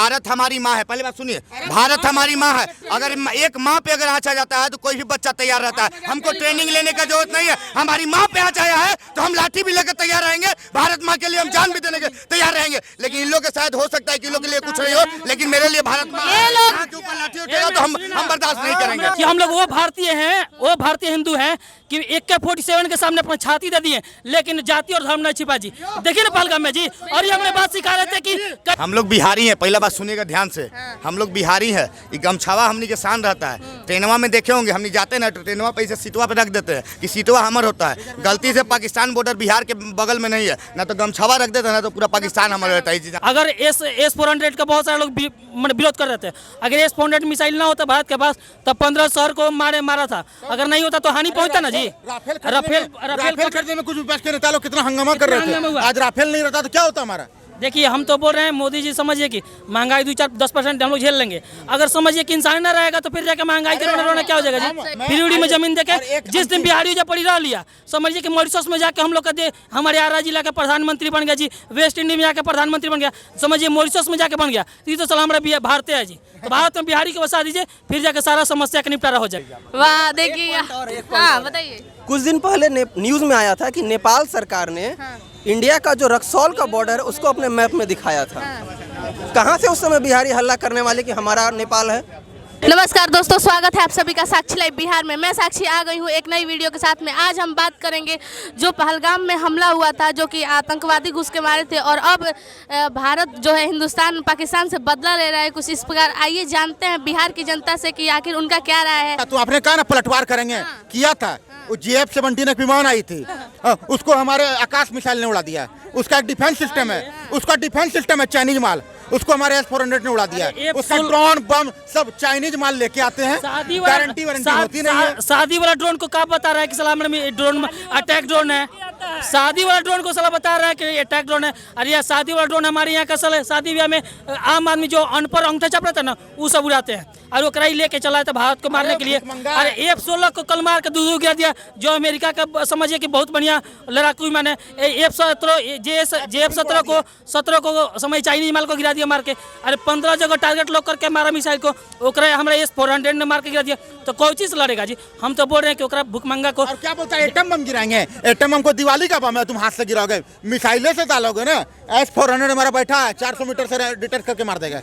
भारत हमारी माँ है। पहले बात सुनिए, भारत हमारी माँ है। अगर एक माँ पे अगर आँच आ जाता है तो कोई भी बच्चा तैयार रहता है। हमको ट्रेनिंग लेने का जरूरत नहीं है। हमारी माँ पे आँच आया है तो हम लाठी भी लेकर तैयार रहेंगे। भारत माँ के लिए हम जान भी देने के तैयार रहेंगे। लेकिन इन लोग के शायद हो सकता है कि इन लोग के लिए कुछ नहीं हो, लेकिन मेरे लिए भारत माँ के ऊपर लाठी उठेगा तो हम बर्दाश्त नहीं करेंगे। कि हम लोग वो भारतीय हैं, वो भारतीय हिंदू हैं कि AK-47 के सामने अपना छाती दे दिए, लेकिन जाति और धर्म नहीं छिपा जी। देखिए ना पहलगाम में जी। और ये हमने बात सिखा रहे थे कि हम लोग बिहारी हैं। पहला बात सुनिएगा ध्यान से, हम लोग बिहारी हैं। ये गमछावा हमनी के शान रहता है। ट्रेनवा में देखे होंगे, हमनी जाते ना तो ट्रेनवा पे ऐसे सीटवा पे रख देते हैं कि सीटवा हमर होता है। गलती से पाकिस्तान बॉर्डर बिहार के बगल में नहीं है, ना तो गमछावा रख देते ना तो पूरा पाकिस्तान हमारा रहता है। अगर S-400 का बहुत सारे लोग विरोध कर रहे थे। अगर S-400 मिसाइल ना होता भारत के पास तब 15 शहर को मारा था। अगर नहीं होता तो हानि पहुंचता ना जी। राफेल खरीदने में कुछ विपक्ष के नेता लोग कितना हंगामा कर रहे थे। आज राफेल नहीं रहता तो क्या होता हमारा। देखिए हम तो बोल रहे हैं मोदी जी समझिए कि महंगाई 2-4-10% हम लोग झेल लेंगे। अगर समझिए कि इंसान ना रहेगा तो फिर जाकर महंगाई के रोना क्या हो जाएगा जी। फिर में जमीन देके जिस दिन बिहारी जब पड़ी रह लिया, समझिए कि मॉरिशस में जाके हम लोग का हमारे आरा जिला का प्रधानमंत्री बन गया जी। वेस्ट इंडीज में जाकर प्रधानमंत्री बन गया, समझिए मॉरिशस में जाके बन गया। तो ये तो चला हमारा भारतीय है जी। तो भारत में बिहारी को बसा दीजिए, फिर जाकर सारा समस्या का निपटारा हो जाएगा। वाह देखिए, हाँ बताइए। कुछ दिन पहले न्यूज़ में आया था कि नेपाल सरकार ने इंडिया का जो रक्सौल का बॉर्डर है उसको अपने मैप में दिखाया था। कहाँ से उस समय बिहारी हल्ला करने वाले कि हमारा नेपाल है। नमस्कार दोस्तों, स्वागत है आप सभी का साक्षी लाइव बिहार में। मैं साक्षी आ गई हूँ एक नई वीडियो के साथ में। आज हम बात करेंगे जो पहलगाम में हमला हुआ था, जो कि आतंकवादी घुस के मारे थे, और अब भारत जो है हिंदुस्तान पाकिस्तान से बदला ले रहा है कुछ इस प्रकार। आइए जानते हैं बिहार की जनता से कि आखिर उनका क्या राय है। तो आपने कहा ना पलटवार करेंगे, किया था। वो JF-17 एक विमान आई थी, उसको हमारे आकाश मिसाइल ने उड़ा दिया। उसका एक डिफेंस सिस्टम है, उसका डिफेंस सिस्टम है चाइनीज माल, उसको हमारे S-400 ने उड़ा दिया। उसका ड्रोन बम सब चाइनीज माल लेके आते हैं। गारंटी वारंटी होती नहीं है। शादी वाला ड्रोन को क्या बता रहा है कि सलाम में ड्रोन अटैक ड्रोन है। शादी वाला ड्रोन को सलाह बता रहा है कि अटैक ड्रोन है। अरे यार शादी वाला ड्रोन हमारे यहाँ का सल शादी ब्याह में आम आदमी जो अनपढ़ अंगूठा छाप रहा था ना, वो सब उड़ाते हैं। और वो कराई लेके चला था भारत को मारने के लिए। अरे F-16 को कल मार के दूध गिरा दिया, जो अमेरिका का समझिए कि बहुत बढ़िया लड़ाकू विमान है। JF-17 को समझ चाइनीज माल को गिरा दिया मार के। अरे 15 जगह टारगेट लॉक करके मारा मिसाइल को, ओकरा हमारे S-400 ने मार के गिरा दिया। तो कोई चीज लड़ेगा जी। हम तो बोल रहे हैं कि ओकरा भूखमंगा को। और क्या बोलता है, एटम बम गिराएंगे। एटम बम को दिवाली का बम है, तुम हाथ से गिराओगे, मिसाइलें से डालोगे ना। S-400 हमारा बैठा है 400 मीटर से डिटेक्ट करके मार देगा।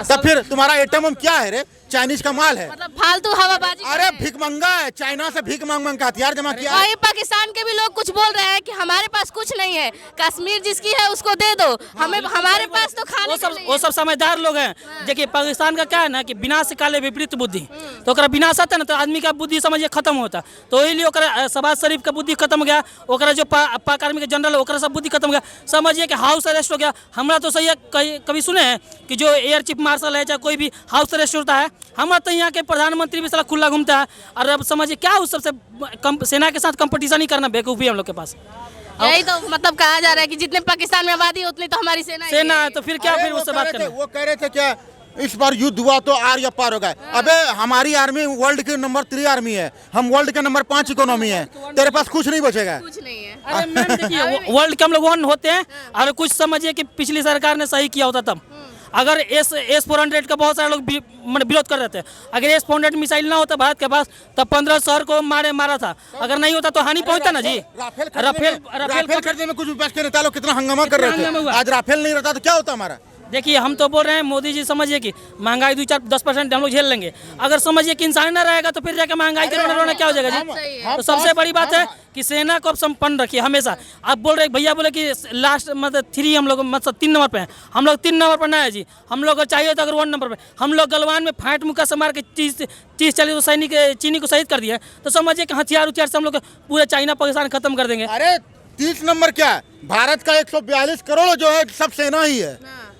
तब फिर तुम्हारा एटम बम क्या है रे, चाइनीज का माल है। मतलब फालतू हवाबाजी। अरे भिखमंगा है, चाइना से भीख मांग मांग का हथियार जमा किया। वही पाकिस्तान के भी लोग कुछ बोल रहे हैं कि हमारे पास कुछ नहीं है, कश्मीर जिसकी है उसको दे दो, हमें हमारे पास तो खाने को नहीं है। वो सब समझदार लोग हैं। देखिए पाकिस्तान का क्या है ना कि विनाश से काले विपरीत बुद्धि, तो ओकरा विनाश आता ना तो आदमी का बुद्धि समझिए खत्म होता। तो इसलिए ओकरा शहबाज शरीफ का बुद्धि खत्म हो गया, ओकरा जो पाक आर्मी के जनरल है ओकरा सब बुद्धि खत्म हो गया। समझिए कि हाउस अरेस्ट हो गया। हमरा तो सही है, कभी सुने हैं कि जो एयर चीफ मार्शल है चाहे कोई भी हाउस अरेस्ट होता है। हमारा तो यहाँ के प्रधानमंत्री भी साला खुला घूमता है। और अब समझिए क्या उस सबसे सेना के साथ कंपटीशन ही करना बेवकूफ़ी हम लोग के पास। यही तो मतलब कहा जा रहा है कि जितने पाकिस्तान में आबादी है उतनी तो हमारी सेना है। तो फिर क्या फिर उससे बात करना। वो कह रहे थे क्या इस बार युद्ध हुआ तो आर या पार होगा। अबे हमारी आर्मी वर्ल्ड की नंबर 3 आर्मी है, हम वर्ल्ड के नंबर 5 इकोनॉमी है। तेरे पास कुछ नहीं बचेगा। कुछ नहीं है। अरे मैम देखिए वर्ल्ड के हम लोग 1 होते हैं। और कुछ समझिए कि पिछली सरकार ने सही किया होता तब। अगर S-400 का बहुत सारे लोग विरोध कर रहे थे। अगर S-400 मिसाइल ना होता भारत के पास तब 15 शहर को मारा था। अगर नहीं होता तो हानि पहुंचता ना जी। राफेल खरीदने में कुछ विपक्ष के नेता लोग कितना हंगामा कर रहे थे। आज राफेल नहीं रहता तो क्या होता हमारा। देखिए हम तो बोल रहे हैं मोदी जी समझिए कि महंगाई 2-4-10% हम लोग झेल लेंगे। अगर समझिए कि इंसान ना रहेगा तो फिर जाकर महंगाई के रोना क्या हो जाएगा जी। तो सबसे बड़ी बात है कि सेना को अब संपन्न रखिए हमेशा। आप बोल रहे भैया बोले कि लास्ट मतलब 3 हम लोग मतलब 3 नंबर पे हैं। हम लोग 3 नंबर पर ना है जी। हम लोग चाहिए तो अगर 1 नंबर पे। हम लोग गलवान में फाइट मुक्का से मार के 30-40 सैनिक चीनी को शहीद कर दिया। तो समझिए कि हथियार से हम लोग पूरे चाइना पाकिस्तान खत्म कर देंगे। अरे 30 नंबर क्या, भारत का 142 करोड़ जो है सब सेना ही है।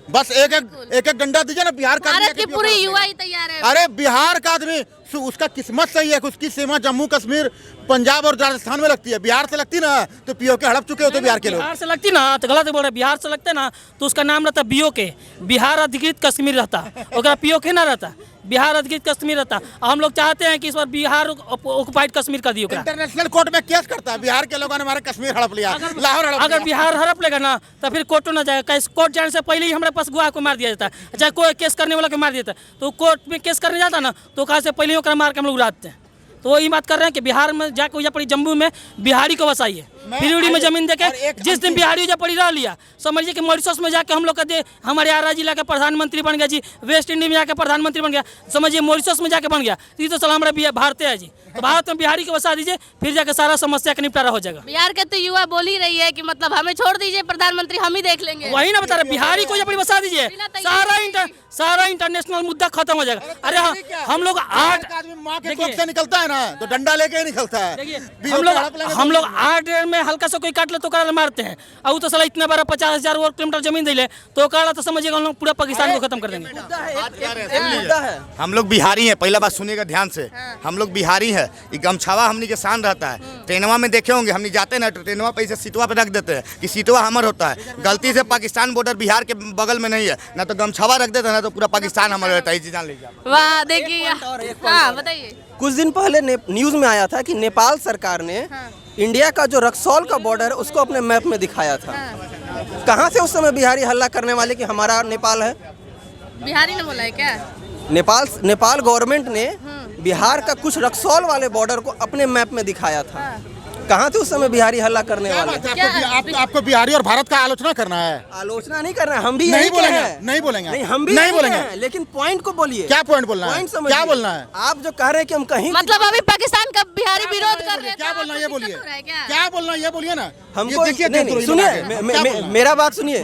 बस एक डंडा दीजिए ना। बिहार का भारत की पूरी युवा ही तैयार है। अरे बिहार का आदमी उसका किस्मत सही है, उसकी सीमा जम्मू कश्मीर पंजाब और राजस्थान में लगती है। बिहार से लगती ना तो POK हड़प चुके होते बिहार के लोग। बिहार से लगती ना तो गलत बोल रहे। बिहार से लगते ना तो उसका नाम रहता BOK, बिहार अधिकृत कश्मीर रहता, ओकरा POK ना रहता। बिहार अधिकृत कश्मीर रहता। हम लोग चाहते हैं कि इस बार बिहार ऑक्युपाइड कश्मीर कर दियो। इंटरनेशनल कोर्ट में केस करता है, बिहार के लोगों ने हमारे कश्मीर हड़प लिया, लाहौर हड़प अगर लिया। बिहार हड़प लेगा ना तो फिर कोर्ट ना जाएगा। कोर्ट जाने से पहले ही हमारे पास गुआ को मार दिया जाता है, चाहे कोई केस करने वाला को मार दिया जाता है। तो कोर्ट में केस करने जाता ना तो कहाँ से पहले ही मार के हम लोग उड़ाते हैं। तो वही बात कर रहे हैं कि बिहार में जाकर या पड़ी जम्मू में बिहारी को बसाइए, फिर में जमीन देके जिस दिन बिहारी जब पड़ी रह लिया, समझिए कि मॉरिशस में जाके हम लोग का हमारे आरा जिला का प्रधानमंत्री बन गया जी, वेस्ट इंडीज में जाकर प्रधानमंत्री बन गया, समझिए मॉरिशस में जाके बन गया। ये तो सलाम हमारा भारत है जी। तो भारत में बिहारी को बसा दीजिए, फिर जाकर सारा समस्या का निपटारा हो जाएगा। बिहार के तो युवा बोल ही रही है कि मतलब हमें छोड़ दीजिए, प्रधानमंत्री हम ही देख लेंगे। वही ना बता रहे, बिहारी को जब बसा दीजिए सारा इंटरनेशनल मुद्दा खत्म हो जाएगा। अरे हम लोग 8 आदमी माँ के कोख से निकलता है ना तो डंडा लेके ही निकलता है। हम लोग 8 में हल्का सा कोई काट ले तो काला मारते हैं, और वो तो साला इतना बड़ा 50,000 वर्ग किलोमीटर जमीन दे ले तो काला तो समझिएगा हम लोग पूरा पाकिस्तान को खत्म कर देंगे। मुद्दा है। हम लोग बिहारी हैं, पहला बात सुनिएगा ध्यान से। हम लोग बिहारी हैं, ये गमछावा हमनी के शान रहता है। ट्रेनवा में देखे होंगे, हमनी जाते ना तो ट्रेनवा पे सीटवा पे रख देते हैं कि सीटवा हमर होता है। गलती से पाकिस्तान बॉर्डर बिहार के बगल में नहीं है ना, तो गमछावा रख देते ना तो पूरा पाकिस्तान हमारा रहता है। जान लीजिए। वाह, देखिए। हाँ, बताइए। कुछ दिन पहले न्यूज़ में आया था कि नेपाल सरकार ने इंडिया का जो रक्सौल का बॉर्डर है उसको अपने मैप में दिखाया था। कहाँ से उस समय बिहारी हल्ला करने वाले कि हमारा नेपाल है? बिहारी ने बोला है क्या? नेपाल गवर्नमेंट ने बिहार का कुछ रक्सौल वाले बॉर्डर को अपने मैप में दिखाया था। कहाँ थे उस समय बिहारी हल्ला करने वाले? आपको बिहारी और भारत का आलोचना करना है? आलोचना नहीं करना है, हम भी नहीं बोलेंगे, नहीं बोलेंगे, नहीं हम भी नहीं बोलेंगे, लेकिन पॉइंट को बोलिए। क्या पॉइंट बोलना है? पॉइंट समझिए। क्या बोलना है? आप जो कह रहे हैं कि हम कहीं मतलब अभी पाकिस्तान का बिहारी विरोध कर रहे हैं, क्या बोलना है ये बोलिए। क्या क्या बोलना है ये बोलिए ना। हमको नहीं, सुनिए मेरा बात सुनिए।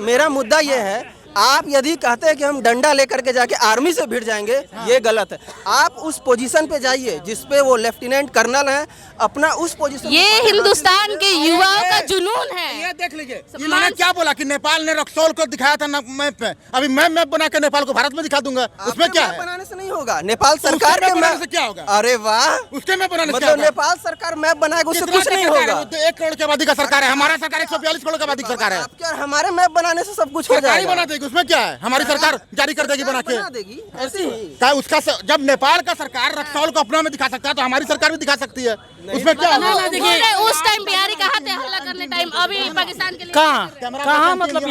मेरा मुद्दा ये है, आप यदि कहते हैं कि हम डंडा लेकर के जाके आर्मी से भिड़ जाएंगे, ये गलत है। आप उस पोजीशन पे जाइए जिसपे वो लेफ्टिनेंट कर्नल है, अपना उस पोजीशन। ये हिंदुस्तान के युवाओं का जुनून है। ये देख लीजिए, इन्होंने क्या बोला कि नेपाल ने रक्सौल को दिखाया था मैप पे। अभी मैं मैप बना के नेपाल को भारत में दिखा दूंगा, उसमें क्या है? बनाने से नहीं होगा, नेपाल सरकार के मैप से क्या होगा? अरे वाह, उसके मैप बनाने से क्या मतलब होगा? नेपाल सरकार मैप बनाएगा उससे कुछ नहीं होगा। 1 करोड़ की आबादी का सरकार है, हमारा सरकार 142 करोड़ की आबादी का सरकार है। आपके और हमारे मैप बनाने से सब कुछ हो सरकारी जाएगा। बना देगी, उसमें क्या है? हमारी सरकार जारी कर देगी बना के। देगी ऐसे ही। क्या उसका जब नेपाल का सरकार रक्सौल को अपना में दिखा सकता है तो हमारी सरकार भी दिखा सकती है, उसमें क्या है? उस टाइम बिहारी कहाँ थे हल्ला करने टाइम? अभी पाकिस्तान के लिए कहाँ मतलब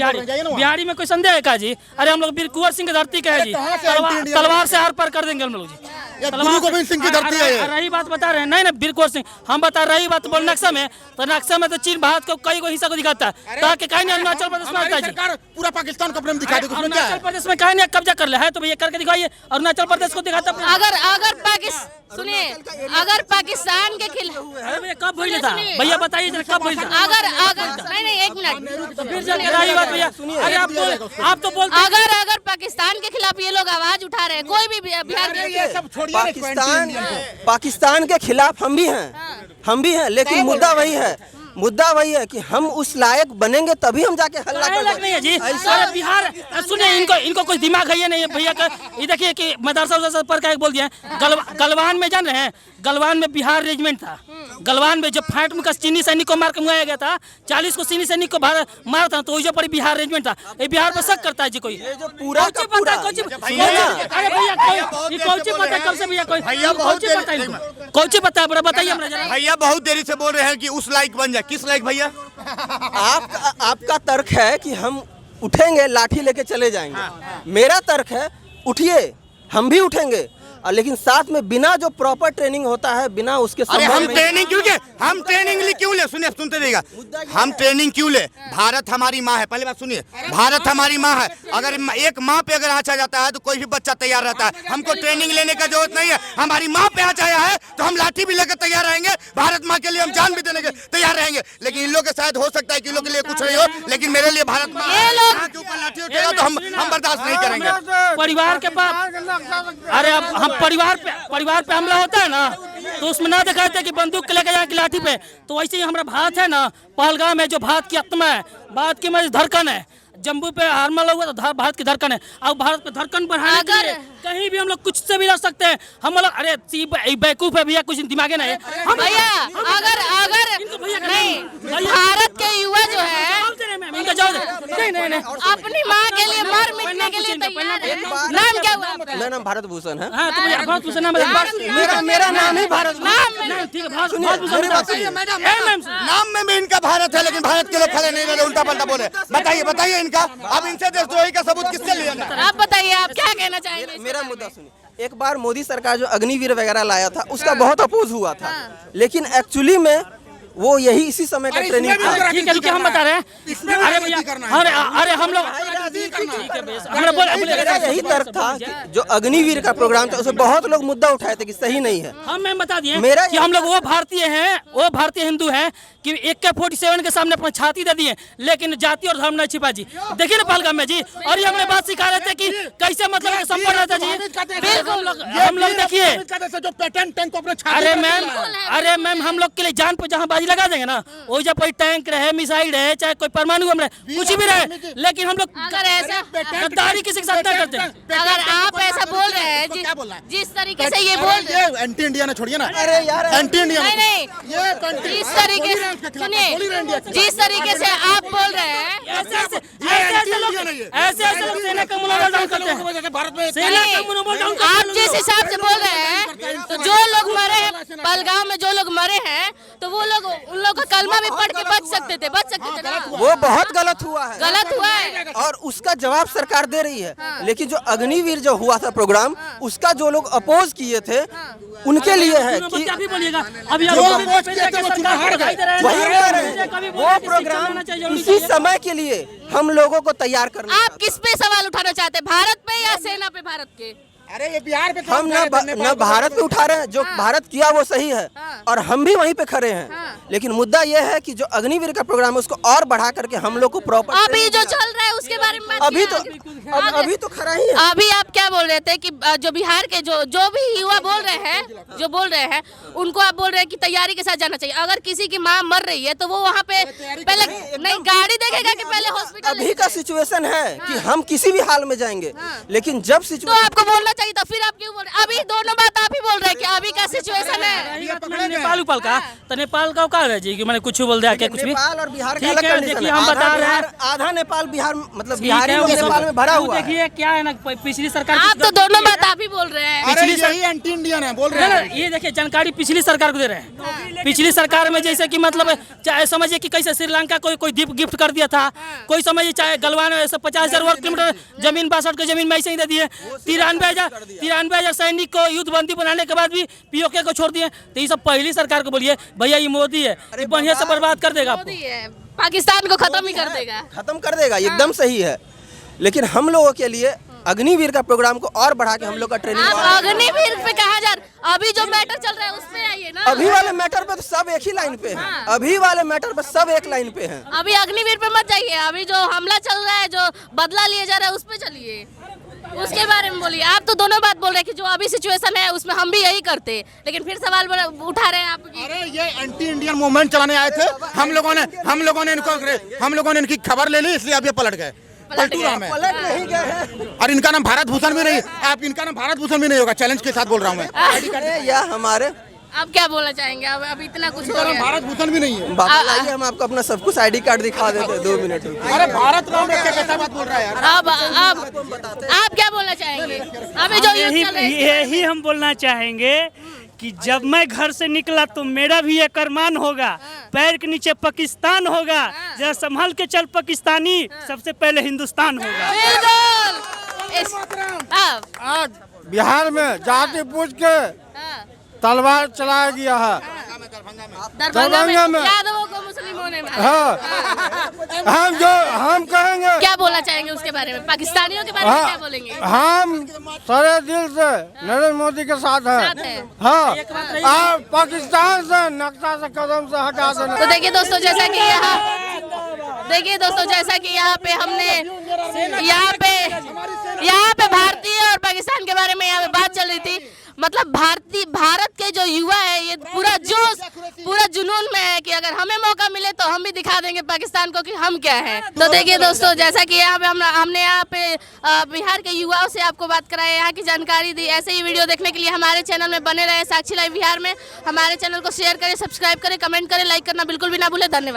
बिहारी में कोई संदेह है का जी? अरे हम लोग वीर कुंवर सिंह की धरती का है जी, तलवार से आर पार कर देंगे हम लोग जी। गुरु गोविंद सिंह की धरती है ये। रही बात बता रहे हैं, नहीं वीर कुंवर सिंह हम बता रही बात बोल नक्शा में तो चीन भारत को कई हिस्सा को दिखाता है, ताकि कहीं नहीं अरुणाचल प्रदेश में आता है सरकार पूरा पाकिस्तान को अपने में दिखा देगी, उसमें क्या अरुणाचल है? प्रदेश में कहीं नहीं कब्जा कर ले है तो भैया करके दिखाइए, अरुणाचल प्रदेश को दिखाता है। अगर पाकिस्तान सुनिए, अगर पाकिस्तान के खिलाफ अरे भैया कब भइल था भैया बताइए जरा कब भइल था? अगर नहीं 1 मिनट, तो फिर जाके रही बात भैया। अरे आप तो बोलते अगर पाकिस्तान के खिलाफ ये लोग आवाज उठा रहे हैं, कोई भी बिहार के पाकिस्तान के खिलाफ हम भी हैं, लेकिन मुद्दा वही है कि हम उस लायक बनेंगे तभी हम जाके हल्ला कर नहीं है जी। अरे बिहार सुनिए, इनको कुछ दिमाग है ये नहीं है भैया का। ये देखिए कि मदरसा पर का बोल दिया गलवान में, जान रहे हैं गलवान में बिहार रेजिमेंट था। गलवान में जब फाइट में चीनी सैनिक को मार के मुआया गया था, 40 को चीनी सैनिक को मारा था, तो वही पर बिहार रेजिमेंट था। ये बिहार पर शक करता है जी कोई? जो पूरा अरे भैया कौची पता कब से भैया कौची पता है? बड़ा बताइए हमरा जरा। भैया बहुत देरी से बोल रहे हैं कि उस लायक बन जाए। किस लायक भैया? आपका तर्क है कि हम उठेंगे लाठी लेके चले जाएंगे। मेरा तर्क है उठिए, हम भी उठेंगे, लेकिन साथ में बिना जो प्रॉपर ट्रेनिंग होता है, बिना उसके अरे हम ट्रेनिंग क्यों ले? हम ट्रेनिंग क्यों ले? सुनिए, सुनते रहिएगा। हम ट्रेनिंग क्यों ले? भारत हमारी माँ है। पहले बात सुनिए, भारत हमारी माँ है। अगर एक माँ पे अगर आँच आ जाता है तो कोई भी बच्चा तैयार रहता है। हमको ट्रेनिंग लेने का जरूरत नहीं है। हमारी माँ पे आँच आया है तो हम लाठी भी लेकर तैयार रहेंगे, भारत माँ के लिए हम जान भी देने के तैयार रहेंगे। लेकिन इन लोग के शायद हो सकता है कि इन लोग के लिए कुछ नहीं हो, लेकिन मेरे लिए भारत माँ के ऊपर लाठी उठेगा तो हम बर्दाश्त नहीं करेंगे। परिवार के पास अरे अब हम परिवार पे हमला होता है ना तो उसमें ना दिखाते कि बंदूक लेके जाए कि लाठी पे। तो वैसे ही हमारा भारत है ना, पहलगाम है जो भारत की आत्मा है, भारत की मज धड़कन है। जम्मू पे हमला हुआ तो भारत की धड़कन है। अब भारत पे धड़कन बढ़ाने के लिए कहीं भी हम लोग कुछ से भी लड़ सकते हैं। हम लोग अरे बेवकूफ है भैया, कुछ दिमागे नहीं है भैया। अगर नहीं, भारत के युवा जो है नहीं अपनी माँ के लिए मर मिटने के लिए तैयार है। नाम क्या हुआ मेरा नाम भारत भूषण है। हाँ, तो मुझे भारत भूषण नाम मेरा नाम ही भारत नाम ठीक है, भारत भूषण नाम में भी इनका भारत है, लेकिन भारत के लोग खड़े नहीं रहे, उल्टा पलटा बोले। बताइए इनका, अब इनसे देशद्रोही का सबूत किससे लिया जाए? आप बताइए, आप क्या कहना चाहेंगे? मेरा मुद्दा सुनिए। एक बार मोदी सरकार जो अग्निवीर वगैरह लाया था उसका बहुत अपोज हुआ था, लेकिन एक्चुअली में वो यही इसी समय का ट्रेनिंग था। ठीक है, हम बता रहे हैं। अरे भैया, अरे हम लोग मेरा यही तर्क था कि जो अग्निवीर का प्रोग्राम था उसमें बहुत लोग मुद्दा उठाए थे कि सही नहीं है। हम बता दिए मेरा कि हम लोग वो भारतीय हैं, वो भारतीय हिंदू हैं कि AK-47 के सामने अपना छाती दे दिए, लेकिन जाति और धर्म नहीं छिपा जी। देखिए ना पहलगाम में जी, और ये हमने बात सिखा रहे थे कि कैसे मतलब संपन्न रहता जी। हम लोग देखिए, अरे मैम हम लोग के लिए जान पे जहाँ बाजी लगा देंगे ना, वो जब कोई टैंक रहे, मिसाइल रहे, चाहे कोई परमाणु बम रहे, कुछ भी रहे, लेकिन हम लोग अगर ऐसा गद्दारी किसी के साथ नहीं करते। अगर आप ऐसा बोल रहे हैं जिस तरीके से ये बोल रहे हैं, एंटी इंडिया ने छोड़िए ना। अरे यार, एंटी इंडिया नहीं जिस तरीके से सुनिए, जिस तरीके से आप बोल रहे हैं, ऐसे लोग सेना का मनोबल डाउन करते हैं। सेना का मनोबल डाउन करते हैं। आप जिस हिसाब से बोल रहे हैं, तो जो लोग मरे हैं पहलगाम में, जो लोग मरे हैं, तो वो लोग उन लोग का कलमा भी पढ़ के बच सकते थे ना। वो बहुत गलत हुआ है, गलत हुआ है, और उसका जवाब सरकार दे रही है। लेकिन जो अग्निवीर जो हुआ था प्रोग्राम, उसका जो लोग अपोज किए थे उनके लिए है कि क्या भी बोलिएगा, अभी वो प्रोग्राम इसी समय के लिए हम लोगों को तैयार करना। आप किस पे सवाल उठाना चाहते हैं, भारत पे या सेना पे? भारत के। अरे ये बिहार पे हम न भारत पे उठा रहे हैं, जो भारत किया वो सही है, और हम भी वहीं पे खड़े हैं। लेकिन मुद्दा ये है कि जो अग्निवीर का प्रोग्राम है उसको और बढ़ा करके हम लोग को प्रॉपर अभी जो चल रहा है उसके बारे में अभी तो खड़ा ही है। अभी आप क्या बोल रहे थे कि जो बिहार के जो भी युवा बोल रहे हैं उनको आप बोल रहे हैं कि तैयारी के साथ जाना चाहिए। अगर किसी की माँ मर रही है तो वो वहाँ पे पहले नहीं गाड़ी देखेगा कि पहले हॉस्पिटल। अभी का सिचुएशन है कि हम किसी भी हाल में जाएंगे, लेकिन जब तो सिचुएशन आपको बोलना चाहिए, तो फिर आप क्यों बोल रहे? अभी दोनों बात आप ही बोल रहे हैं कि अभी का सिचुएशन है। नेपाल का तो नेपाल का का है जी कि मैंने कुछ बोल दिया क्या कुछ भी। नेपाल और बिहार का ठीक अलग है, कंडीशन देखिए है। हम बता रहे हैं, आधा नेपाल बिहार मतलब ठीक बिहारी है, लोग वो सब- नेपाल में भरा हुआ है। देखिए क्या है ना, पिछली सरकार आप तो दोनों बात आप ही बोल रहे हैं। अरे यही एंटी इंडियन है, बोल रहे ना, हैं। ये देखिए जानकारी पिछली सरकार को दे रहे हैं। पिछली सरकार में जैसे कि मतलब चाहे समझिए कि कैसे श्रीलंका कोई द्वीप गिफ्ट कर दिया था, कोई समझिए चाहे गलवान में 50,000 वर्ग किलोमीटर जमीन 62 की जमीन में ऐसे ही दे दिए। 93,000 सैनिक को युद्ध बंदी बनाने के बाद भी POK को छोड़ दिए। तो ये सब पहली सरकार को बोलिए भैया ये मोदी है, ये बढ़िया से बर्बाद कर देगा आपको। मोदी है, पाकिस्तान को खत्म ही कर देगा। खत्म कर देगा, एकदम सही है। लेकिन हम लोगों के लिए अग्निवीर का प्रोग्राम को और बढ़ा के हम लोग का ट्रेनिंग। आप अग्निवीर पे कहा जा रहा, अभी जो मैटर चल रहा है उस पे आइए ना। अभी वाले मैटर पे तो सब एक ही लाइन पे हैं। अभी वाले मैटर पे सब एक लाइन पे हैं। अभी अग्निवीर पे मत जाइए, अभी जो हमला चल रहा है, जो बदला लिया जा रहा है, उस पे चलिए, उसके बारे में बोलिए। आप तो दोनों बात बोल रहे हैं कि जो अभी सिचुएशन है उसमें हम भी यही करते, लेकिन फिर सवाल उठा रहे हैं आप। अरे ये एंटी इंडियन मूवमेंट चलाने आए थे, हम लोगों ने इनकी खबर ले ली, इसलिए अब ये पलट गए। पलटूराम है। पलट नहीं गए हैं। और इनका नाम भारत भूषण भी नहीं, आप इनका नाम भारत भूषण भी नहीं होगा, चैलेंज के साथ बोल रहा हूँ मैं। अरे या हमारे आप क्या बोलना चाहेंगे? अब इतना कुछ हो गया। भारत भूषण भी नहीं है। बाबा लाइए, हम आपको अपना सब कुछ ID कार्ड दिखा देते हैं 2 मिनट में। अरे भारत नाम रख के कैसा बात बोल रहा है यार। अब आप क्या बोलना चाहेंगे? अभी जो युद्ध चल रहा है यही हम बोलना चाहेंगे कि जब मैं घर से निकला तो मेरा भी एक अरमान होगा, पैर के नीचे पाकिस्तान होगा, जरा संभल के चल पाकिस्तानी, सबसे पहले हिंदुस्तान होगा। बिल्कुल। आज बिहार में जाति पूछ के तलवार चलाया गया है। दरभंगा में यादवों को मुस्लिमों ने मारा। हाँ, हम कहेंगे, क्या बोलना चाहेंगे उसके बारे में? पाकिस्तानियों के बारे में क्या बोलेंगे? हम सारे दिल से नरेंद्र मोदी के साथ हैं। हाँ, आप पाकिस्तान से नक्शा से कदम से हटा देना। तो देखिए दोस्तों, जैसा कि यहाँ पे हमने यहाँ पे भारतीय और पाकिस्तान के बारे में यहाँ पे बात चल रही थी। मतलब भारत के जो युवा है ये पूरा जोश, पूरा जुनून में है कि अगर हमें मौका मिले तो हम भी दिखा देंगे पाकिस्तान को कि हम क्या हैं। तो देखिए दोस्तों, जैसा कि यहाँ पे हमने यहाँ पे बिहार के युवाओं से आपको बात कराई, यहाँ की जानकारी दी। ऐसे ही वीडियो देखने के लिए हमारे चैनल में बने रहे साक्षी लाइव बिहार में। हमारे चैनल को शेयर करें, सब्सक्राइब करें, कमेंट करें, लाइक करना बिल्कुल भी ना भूलें। धन्यवाद।